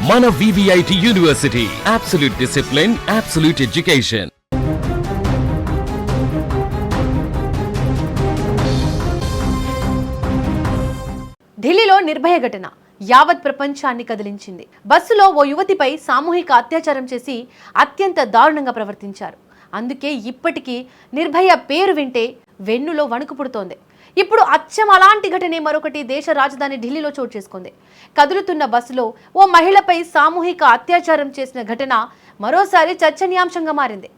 మన VVIT university, absolute discipline, absolute education. ఢిల్లీలో నిర్భయ ఘటన యావత్ ప్రపంచాన్ని కదిలించింది. బస్సులో ఓ యువతిపై సామూహిక అత్యాచారం చేసి అత్యంత దారుణంగా ప్రవర్తించారు. అందుకే ఇప్పటికీ నిర్భయ పేరు వింటే వెన్నులో వణుకు పుడుతోంది. ఇప్పుడు అచ్చం అలాంటి ఘటనే మరొకటి దేశ రాజధాని ఢిల్లీలో చోటు చేసుకుంది. కదులుతున్న బస్సులో ఓ మహిళపై సామూహిక అత్యాచారం చేసిన ఘటన మరోసారి చర్చనీయాంశంగా మారింది.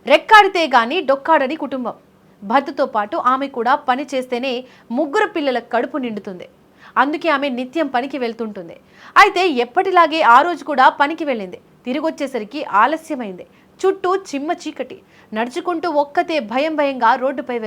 రెక్కాడితే గాని డొక్కాడని కుటుంబం. భర్తతో పాటు ఆమె కూడా పని చేస్తేనే 3 పిల్లల కడుపు నిండుతుంది. అందుకే ఆమె నిత్యం పనికి వెళ్తుంటుంది. అయితే ఎప్పటిలాగే ఆ రోజు కూడా పనికి వెళ్ళింది. తిరిగొచ్చేసరికి ఆలస్యమైంది. చుట్టూ చిమ్మ చీకటి. నడుచుకుంటూ ఒక్కతే భయంగా రోడ్డుపై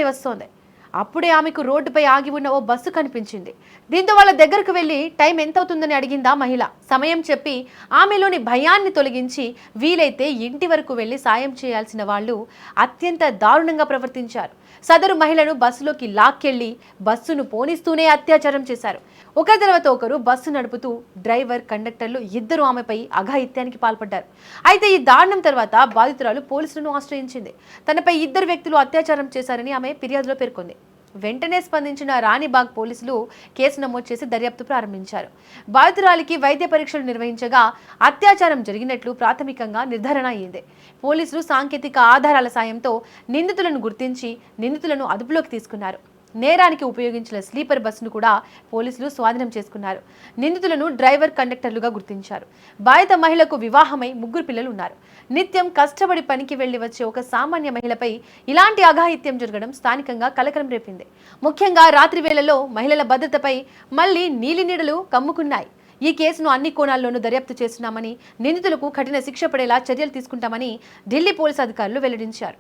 వస్తోంది. అప్పుడే ఆమెకు రోడ్డుపై ఆగి ఉన్న ఓ బస్సు కనిపించింది. దీంతో వాళ్ళ దగ్గరకు వెళ్ళి టైం ఎంత అవుతుందని అడిగిందా మహిళ. సమయం చెప్పి ఆమెలోని భయాన్ని తొలగించి వీలైతే ఇంటి వరకు వెళ్ళి సాయం చేయాల్సిన వాళ్ళు అత్యంత దారుణంగా ప్రవర్తించారు. సదరు మహిళను బస్సులోకి లాక్కెళ్లి బస్సును పోనిస్తూనే అత్యాచారం చేశారు. ఒకరి తర్వాత ఒకరు బస్సు నడుపుతూ డ్రైవర్, కండక్టర్లు ఇద్దరు ఆమెపై అఘాయిత్యానికి పాల్పడ్డారు. అయితే ఈ దారుణం తర్వాత బాధితురాలు పోలీసులను ఆశ్రయించింది. తనపై 2 వ్యక్తులు అత్యాచారం చేశారని ఆమె ఫిర్యాదులో పేర్కొంది. వెంటనే స్పందించిన రాణిబాగ్ పోలీసులు కేసు నమోదు చేసి దర్యాప్తు ప్రారంభించారు. బాధితురాలికి వైద్య పరీక్షలు నిర్వహించగా అత్యాచారం జరిగినట్లు ప్రాథమికంగా నిర్ధారణ అయ్యింది. పోలీసులు సాంకేతిక ఆధారాల సాయంతో నిందితులను గుర్తించి నిందితులను అదుపులోకి తీసుకున్నారు. నేరానికి ఉపయోగించిన స్లీపర్ బస్సును కూడా పోలీసులు స్వాధీనం చేసుకున్నారు. నిందితులను డ్రైవర్, కండక్టర్లుగా గుర్తించారు. బాధిత మహిళకు వివాహమై 3 పిల్లలు ఉన్నారు. నిత్యం కష్టపడి పనికి వెళ్లి వచ్చే ఒక సామాన్య మహిళపై ఇలాంటి అఘాయిత్యం జరగడం స్థానికంగా కలకలం రేపింది. ముఖ్యంగా రాత్రి వేళల్లో మహిళల భద్రతపై మళ్లీ నీలినీడలు కమ్ముకున్నాయి. ఈ కేసును అన్ని కోణాల్లోనూ దర్యాప్తు చేస్తున్నామని, నిందితులకు కఠిన శిక్ష పడేలా చర్యలు తీసుకుంటామని ఢిల్లీ పోలీసు అధికారులు వెల్లడించారు.